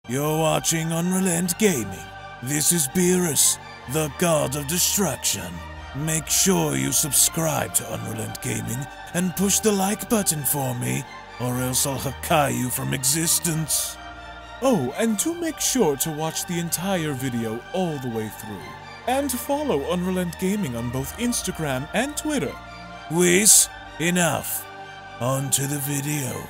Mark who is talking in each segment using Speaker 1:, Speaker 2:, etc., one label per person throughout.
Speaker 1: You're watching UnrealEntGaming. This is Beerus, the god of destruction. Make sure you subscribe to UnrealEntGaming and push the like button for me, or else I'll Hakai you from existence.
Speaker 2: Oh, and do make sure to watch the entire video all the way through. And to follow UnrealEntGaming on both Instagram and Twitter.
Speaker 1: Whis, enough. On to the video.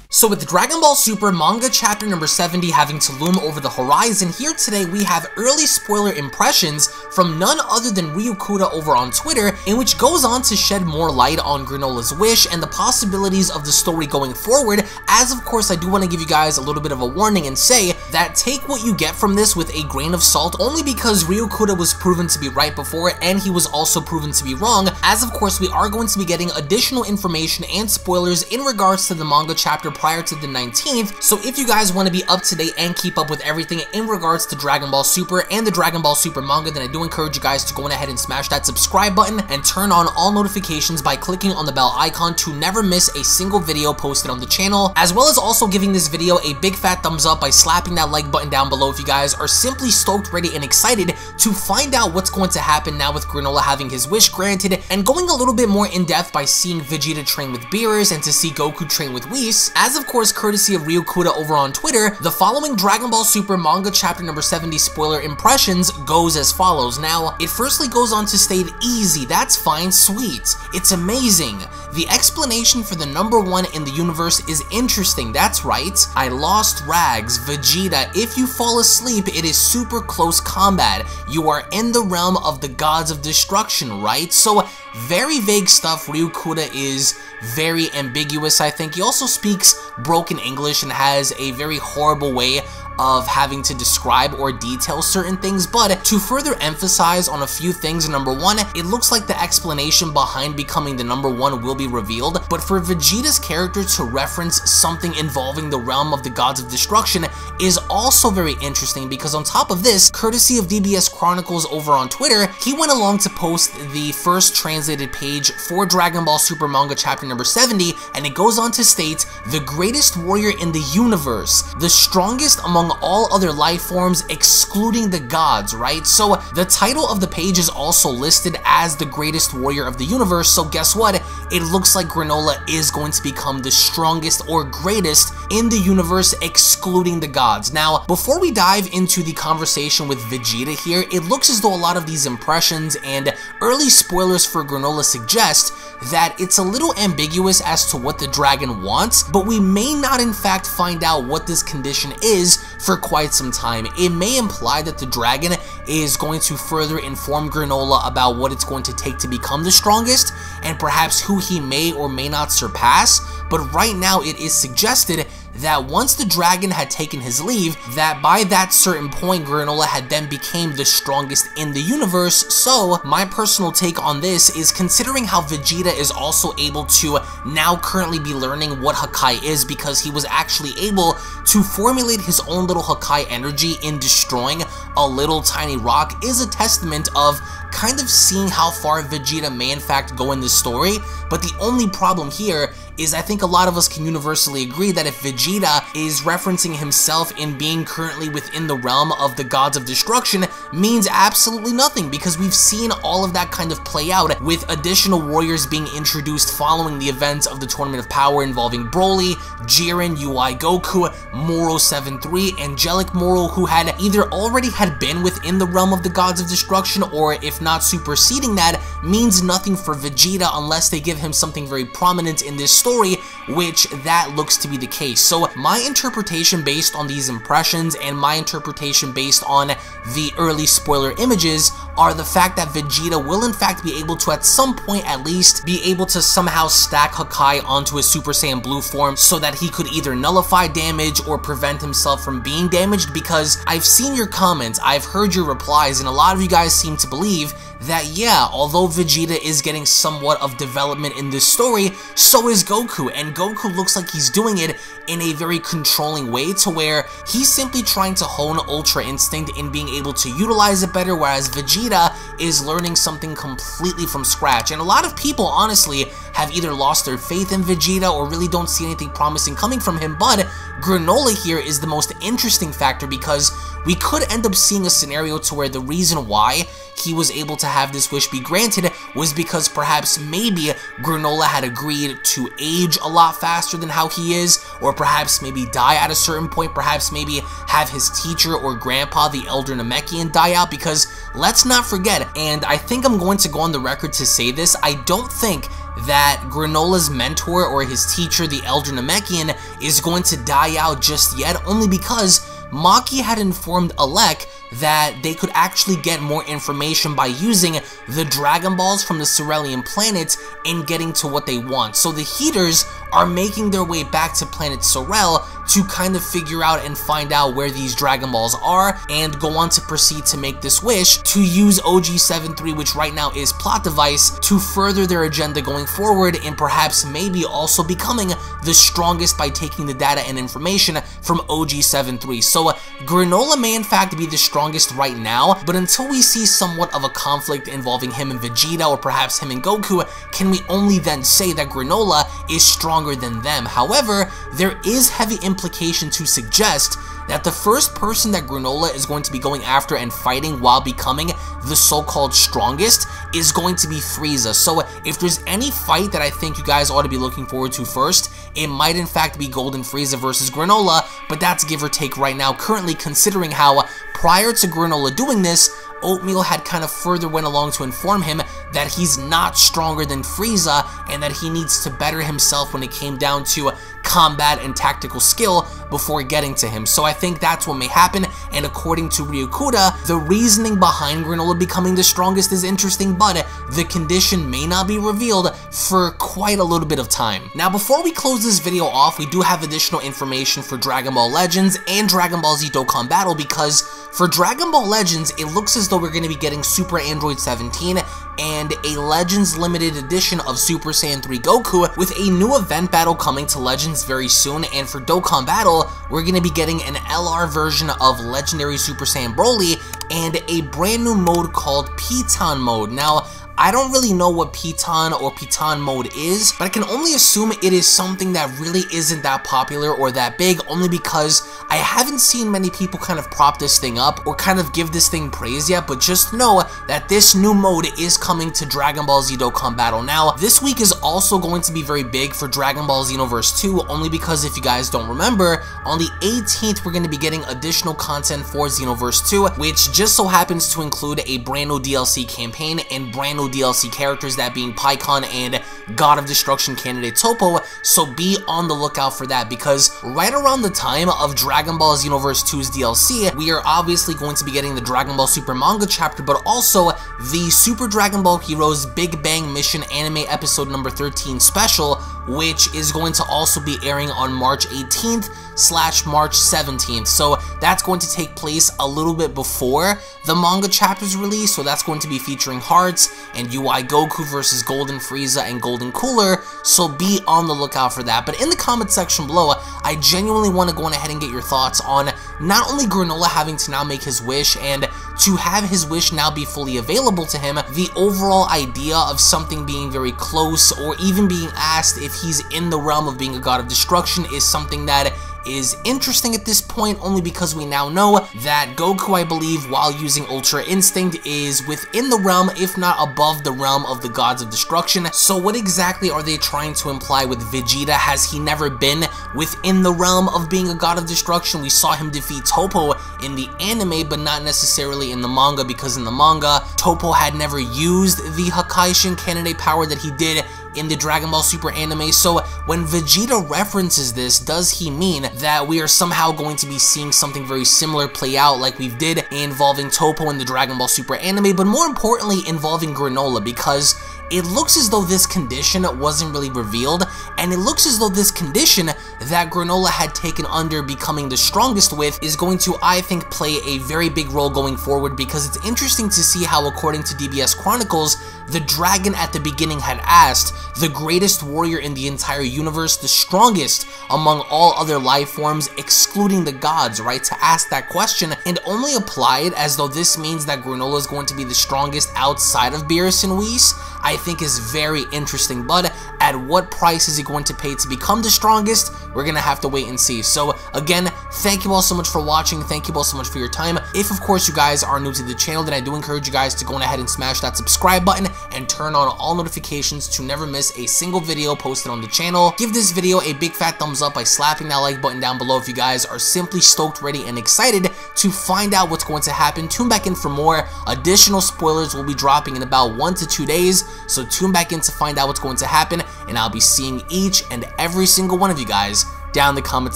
Speaker 3: So with Dragon Ball Super manga chapter number 70 having to loom over the horizon, here today we have early spoiler impressions from none other than Ryukuda over on Twitter, in which goes on to shed more light on Granolah's wish and the possibilities of the story going forward, as of course I do want to give you guys a little bit of a warning and say that take what you get from this with a grain of salt, only because Ryukuda was proven to be right before and he was also proven to be wrong, as of course we are going to be getting additional information and spoilers in regards to the manga chapter prior to the 19th, so if you guys want to be up to date and keep up with everything in regards to Dragon Ball Super and the Dragon Ball Super manga, then I do encourage you guys to go ahead and smash that subscribe button and turn on all notifications by clicking on the bell icon to never miss a single video posted on the channel, as well as also giving this video a big fat thumbs up by slapping that like button down below if you guys are simply stoked, ready, and excited to find out what's going to happen now with Granolah having his wish granted, and going a little bit more in depth by seeing Vegeta train with Beerus and to see Goku train with Whis, as of course courtesy of Ryukuda over on Twitter. The following Dragon Ball Super manga chapter number 70 spoiler impressions goes as follows. Now, it firstly goes on to state, easy, that's fine, sweet, it's amazing. The explanation for the number 1 in the universe is interesting, that's right. I lost Rags, Vegeta, if you fall asleep, it is super close combat. You are in the realm of the gods of destruction, right? So, very vague stuff. Ryukuda is very ambiguous, I think. He also speaks broken English and has a very horrible way of having to describe or detail certain things, but to further emphasize on a few things, number 1, it looks like the explanation behind becoming the number 1 will be revealed, but for Vegeta's character to reference something involving the realm of the gods of destruction is also very interesting, because on top of this, courtesy of DBS Chronicles over on Twitter, he went along to post the first translated page for Dragon Ball Super manga chapter number 70, and it goes on to state, the greatest warrior in the universe, the strongest among all other life forms excluding the gods, right? So the title of the page is also listed as the greatest warrior of the universe, so guess what? It looks like Granolah is going to become the strongest or greatest in the universe excluding the gods. Now, before we dive into the conversation with Vegeta here, it looks as though a lot of these impressions and early spoilers for Granolah suggest that it's a little ambiguous as to what the dragon wants, but we may not in fact find out what this condition is for quite some time. It may imply that the dragon is going to further inform Granolah about what it's going to take to become the strongest, and perhaps who he may or may not surpass, but right now it is suggested that once the dragon had taken his leave, that by that certain point Granolah had then became the strongest in the universe. So my personal take on this is, considering how Vegeta is also able to now currently be learning what Hakai is, because he was actually able to formulate his own little Hakai energy in destroying a little tiny rock, is a testament of kind of seeing how far Vegeta may in fact go in this story. But the only problem here is I think a lot of us can universally agree that if Vegeta is referencing himself in being currently within the realm of the gods of destruction means absolutely nothing, because we've seen all of that kind of play out with additional warriors being introduced following the events of the Tournament of Power involving Broly, Jiren, UI Goku, Moro 7-3, Angelic Moro, who had either already had been within the realm of the gods of destruction, or if not superseding that, means nothing for Vegeta unless they give him something very prominent in this story, which that looks to be the case. So my interpretation based on these impressions and my interpretation based on the early spoiler images are the fact that Vegeta will in fact be able to at some point at least be able to somehow stack Hakai onto his Super Saiyan Blue form so that he could either nullify damage or prevent himself from being damaged, because I've seen your comments, I've heard your replies, and a lot of you guys seem to believe that yeah, although Vegeta is getting somewhat of development in this story, so is Goku, and Goku looks like he's doing it in a very controlling way to where he's simply trying to hone Ultra Instinct and being able to utilize it better, whereas Vegeta is learning something completely from scratch. And a lot of people honestly have either lost their faith in Vegeta or really don't see anything promising coming from him, but Granolah here is the most interesting factor, because we could end up seeing a scenario to where the reason why he was able to have this wish be granted was because perhaps maybe Granolah had agreed to age a lot faster than how he is, or perhaps maybe die at a certain point, perhaps maybe have his teacher or grandpa, the Elder Namekian, die out, because let's not forget, and I think I'm going to go on the record to say this, I don't think that Granolah's mentor or his teacher, the Elder Namekian, is going to die out just yet, only because Maki had informed Alec that they could actually get more information by using the Dragon Balls from the Cerulean planets and getting to what they want. So the Heaters are making their way back to planet Sorel to kind of figure out and find out where these Dragon Balls are, and go on to proceed to make this wish to use OG-73, which right now is plot device, to further their agenda going forward, and perhaps maybe also becoming the strongest by taking the data and information from OG-73. So Granolah may in fact be the strongest right now, but until we see somewhat of a conflict involving him and Vegeta, or perhaps him and Goku, can we only then say that Granolah is stronger than them. However, there is heavy implication to suggest that the first person that Granolah is going to be going after and fighting while becoming the so-called strongest is going to be Frieza. So if there's any fight that I think you guys ought to be looking forward to first, it might in fact be Golden Frieza versus Granolah, but that's give or take right now, currently, considering how prior to Granolah doing this, Oatmeal had kind of further went along to inform him that he's not stronger than Frieza and that he needs to better himself when it came down to combat and tactical skill before getting to him. So I think that's what may happen, and according to Ryukuda, the reasoning behind Granolah becoming the strongest is interesting, but the condition may not be revealed for quite a little bit of time. Now, before we close this video off, we do have additional information for Dragon Ball Legends and Dragon Ball Z Dokkan Battle, because for Dragon Ball Legends, it looks as though we're going to be getting Super Android 17 and a Legends limited edition of Super Saiyan 3 Goku, with a new event battle coming to Legends very soon. And for Dokkan Battle, we're going to be getting an LR version of Legendary Super Saiyan Broly and a brand new mode called Piton Mode. Now, I don't really know what Piton or Piton mode is, but I can only assume it is something that really isn't that popular or that big, only because I haven't seen many people kind of prop this thing up or kind of give this thing praise yet. But just know that this new mode is coming to Dragon Ball Z Dokkan Battle. Now, this week is also going to be very big for Dragon Ball Xenoverse 2, only because if you guys don't remember, on the 18th, we're going to be getting additional content for Xenoverse 2, which just so happens to include a brand new DLC campaign and brand new DLC characters, that being Pycon and God of Destruction candidate Toppo. So be on the lookout for that, because right around the time of Dragon Ball Xenoverse 2's DLC, we are obviously going to be getting the Dragon Ball Super manga chapter, but also the Super Dragon Ball Heroes Big Bang Mission anime episode number 13 special, which is going to also be airing on March 18th / March 17th. So that's going to take place a little bit before the manga chapter's release, so that's going to be featuring Hearts and UI Goku versus Golden Frieza and Golden Cooler, so be on the lookout for that. But in the comment section below, I genuinely want to go on ahead and get your thoughts on not only Granolah having to now make his wish and to have his wish now be fully available to him, the overall idea of something being very close or even being asked if he's in the realm of being a god of destruction is something that is interesting at this point, only because we now know that Goku, I believe, while using Ultra Instinct, is within the realm, if not above the realm, of the gods of destruction. So what exactly are they trying to imply with Vegeta? Has he never been within the realm of being a god of destruction? We saw him defeat Toppo in the anime, but not necessarily in the manga, because in the manga, Toppo had never used the Hakaishin candidate power that he did in the Dragon Ball Super anime. So when Vegeta references this, does he mean that we are somehow going to be seeing something very similar play out like we did involving Toppo in the Dragon Ball Super anime, but more importantly involving Granolah, because it looks as though this condition wasn't really revealed, and it looks as though this condition that Granolah had taken under becoming the strongest with is going to, I think, play a very big role going forward, because it's interesting to see how, according to DBS Chronicles, the dragon at the beginning had asked the greatest warrior in the entire universe, the strongest among all other life forms, excluding the gods, right, to ask that question, and only apply it as though this means that Granolah is going to be the strongest outside of Beerus and Whis, I think is very interesting. But at what price is he going to pay to become the strongest? We're gonna have to wait and see. So again, thank you all so much for watching. Thank you all so much for your time. If of course you guys are new to the channel, then I do encourage you guys to go ahead and smash that subscribe button and turn on all notifications to never miss a single video posted on the channel. Give this video a big fat thumbs up by slapping that like button down below if you guys are simply stoked, ready, and excited to find out what's going to happen. Tune back in for more. Additional spoilers will be dropping in about 1 to 2 days, so tune back in to find out what's going to happen, and I'll be seeing each and every single one of you guys down in the comment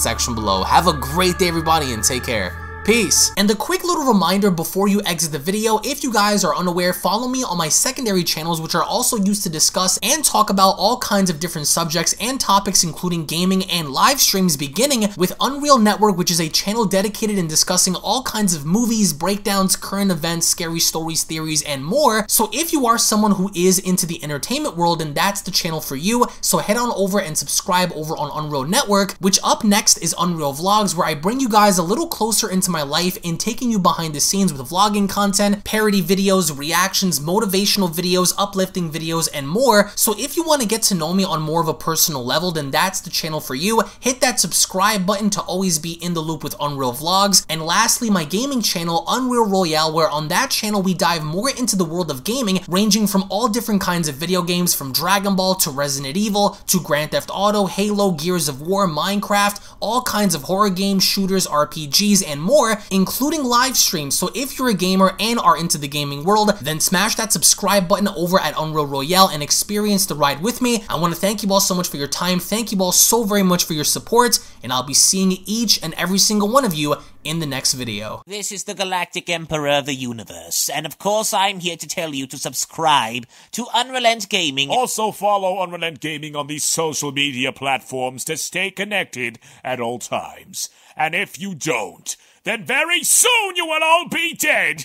Speaker 3: section below. Have a great day, everybody, and take care. Peace. And a quick little reminder before you exit the video, if you guys are unaware, follow me on my secondary channels, which are also used to discuss and talk about all kinds of different subjects and topics, including gaming and live streams, beginning with Unreal Network, which is a channel dedicated in discussing all kinds of movies, breakdowns, current events, scary stories, theories, and more. So if you are someone who is into the entertainment world, then that's the channel for you. So head on over and subscribe over on Unreal Network, which up next is Unreal Vlogs, where I bring you guys a little closer into my life in taking you behind the scenes with vlogging content, parody videos, reactions, motivational videos, uplifting videos, and more. So if you want to get to know me on more of a personal level, then that's the channel for you. Hit that subscribe button to always be in the loop with Unreal Vlogs. And lastly, my gaming channel, Unreal Royale, where on that channel we dive more into the world of gaming, ranging from all different kinds of video games, from Dragon Ball to Resident Evil to Grand Theft Auto, Halo, Gears of War, Minecraft, all kinds of horror games, shooters, RPGs, and more, including live streams. So if you're a gamer and are into the gaming world, then smash that subscribe button over at Unreal Royale and experience the ride with me. I want to thank you all so much for your time. Thank you all so very much for your support, and I'll be seeing each and every single one of you in the next video.
Speaker 4: This is the Galactic Emperor of the Universe, and of course I'm here to tell you to subscribe to UnrealEntGaming.
Speaker 2: Also follow UnrealEntGaming on these social media platforms to stay connected at all times. And if you don't, then very soon you will all be dead!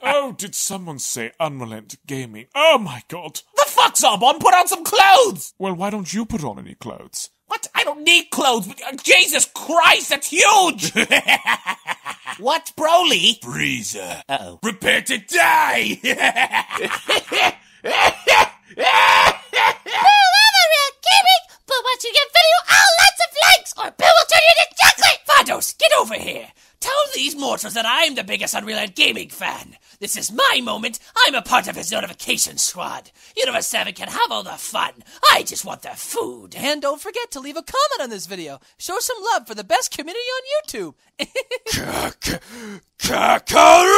Speaker 2: Oh, did someone say UnrealEntGaming? Oh my god.
Speaker 4: The fuck's up, on? Put on some clothes!
Speaker 2: Well, why don't you put on any clothes?
Speaker 4: What? I don't need clothes. Jesus Christ, that's huge! What, Broly?
Speaker 2: Frieza.
Speaker 4: Uh-oh.
Speaker 2: Prepare to die!
Speaker 5: But once you get video, lots of likes, or Bill will turn you into chocolate!
Speaker 4: Vados, get over here! Tell these mortals that I'm the biggest UnrealEntGaming fan. This is my moment. I'm a part of his notification squad. Universe 7 can have all the fun. I just want the food.
Speaker 6: And don't forget to leave a comment on this video. Show some love for the best community on YouTube.
Speaker 2: Kakarot!